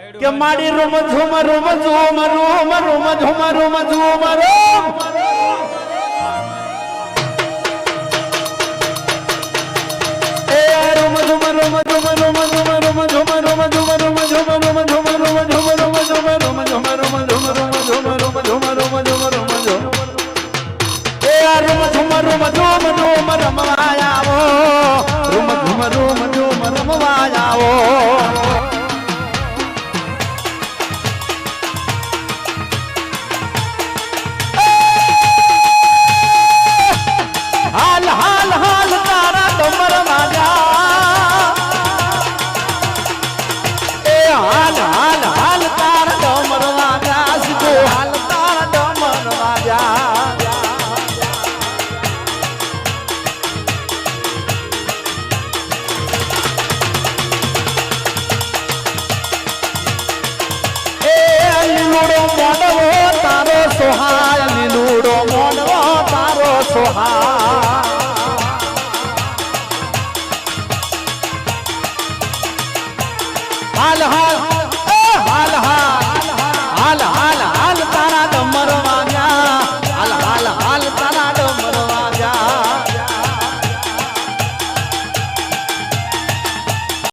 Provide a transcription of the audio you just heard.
કે મારી રૂમ ઝુમ રૂમ ઝુમ room room ઝુમ room ઝુમ room એ room ઝુમ room ઝુમ room ઝુમ room ઝુમ room ઝુમ room ઝુમ room ઝુમ room ઝુમ room ઝુમ room ઝુમ room ઝુમ room ઝુમ room ઝુમ room ઝુમ room ઝુમ એ room ઝુમ room ઝુમ room રમવા આવો room ઝુમ room ઝુમ રમવા આવો હાલ હાલ હાલ તારા ડમર વાજા એ હાલ હાલ હાલ તારા ડમર વાજા સીધો હાલ તારા ડમર વાજા એ લીલુડો મોડવો તારો સોહાય લીલુડો મોડવો તારો સોહાય હાલ હાલ